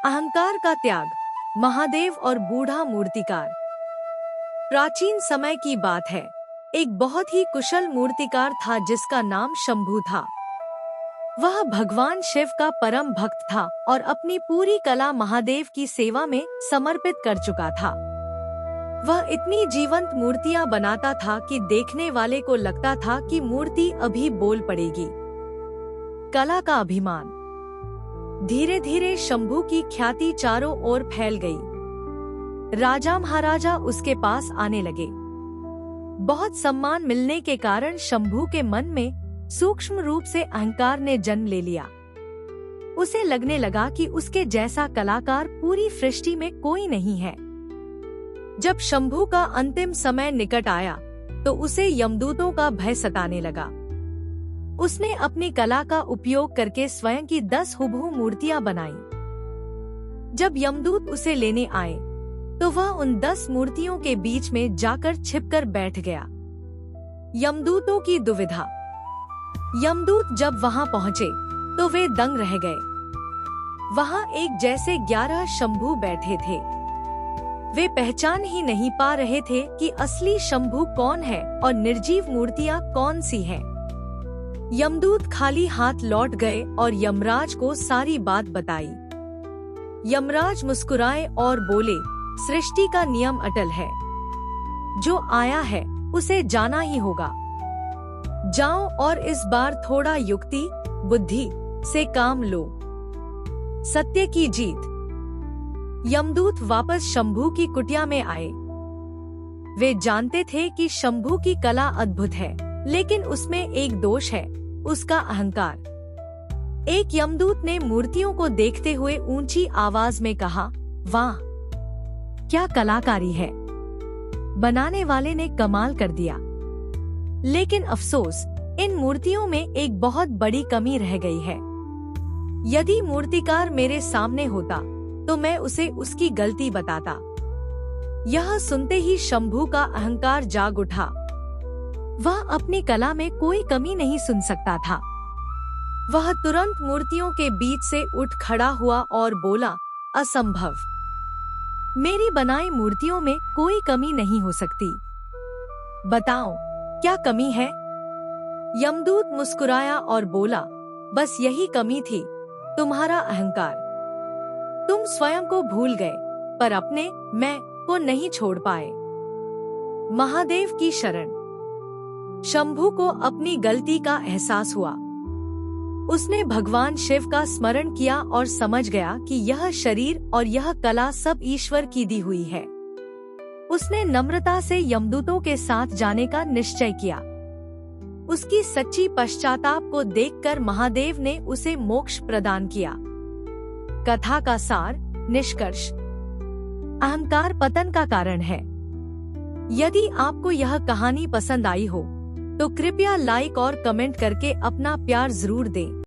अहंकार का त्याग, महादेव और बूढ़ा मूर्तिकार। प्राचीन समय की बात है। एक बहुत ही कुशल मूर्तिकार था जिसका नाम शंभू था। वह भगवान शिव का परम भक्त था और अपनी पूरी कला महादेव की सेवा में समर्पित कर चुका था। वह इतनी जीवंत मूर्तियां बनाता था कि देखने वाले को लगता था कि मूर्ति अभी बोल पड़ेगी। कला का अभिमान। धीरे धीरे शंभू की ख्याति चारों ओर फैल गई। राजा महाराजा उसके पास आने लगे। बहुत सम्मान मिलने के कारण शंभू के मन में सूक्ष्म रूप से अहंकार ने जन्म ले लिया। उसे लगने लगा कि उसके जैसा कलाकार पूरी सृष्टि में कोई नहीं है। जब शंभू का अंतिम समय निकट आया तो उसे यमदूतों का भय सताने लगा। उसने अपनी कला का उपयोग करके स्वयं की 10 हुबहू मूर्तियां बनाई। जब यमदूत उसे लेने आए तो वह उन 10 मूर्तियों के बीच में जाकर छिपकर बैठ गया। यमदूतों की दुविधा। यमदूत जब वहां पहुंचे तो वे दंग रह गए। वहां एक जैसे 11 शंभू बैठे थे। वे पहचान ही नहीं पा रहे थे कि असली शंभू कौन है और निर्जीव मूर्तियां कौन सी हैं। यमदूत खाली हाथ लौट गए और यमराज को सारी बात बताई। यमराज मुस्कुराए और बोले, सृष्टि का नियम अटल है। जो आया है उसे जाना ही होगा। जाओ और इस बार थोड़ा युक्ति बुद्धि से काम लो। सत्य की जीत। यमदूत वापस शंभू की कुटिया में आए। वे जानते थे कि शंभू की कला अद्भुत है, लेकिन उसमें एक दोष है, उसका अहंकार। एक यमदूत ने मूर्तियों को देखते हुए ऊंची आवाज में कहा, वाह, क्या कलाकारी है। बनाने वाले ने कमाल कर दिया। लेकिन अफसोस, इन मूर्तियों में एक बहुत बड़ी कमी रह गई है। यदि मूर्तिकार मेरे सामने होता तो मैं उसे उसकी गलती बताता। यह सुनते ही शंभू का अहंकार जाग उठा। वह अपनी कला में कोई कमी नहीं सुन सकता था। वह तुरंत मूर्तियों के बीच से उठ खड़ा हुआ और बोला, असंभव। मेरी बनाई मूर्तियों में कोई कमी नहीं हो सकती। बताओ, क्या कमी है? यमदूत मुस्कुराया और बोला, बस यही कमी थी, तुम्हारा अहंकार। तुम स्वयं को भूल गए, पर अपने मैं को नहीं छोड़ पाए। महादेव की शरण। शंभू को अपनी गलती का एहसास हुआ। उसने भगवान शिव का स्मरण किया और समझ गया कि यह शरीर और यह कला सब ईश्वर की दी हुई है। उसने नम्रता से यमदूतों के साथ जाने का निश्चय किया। उसकी सच्ची पश्चाताप को देखकर महादेव ने उसे मोक्ष प्रदान किया। कथा का सार, निष्कर्ष। अहंकार पतन का कारण है। यदि आपको यह कहानी पसंद आई हो तो कृपया लाइक और कमेंट करके अपना प्यार जरूर दें।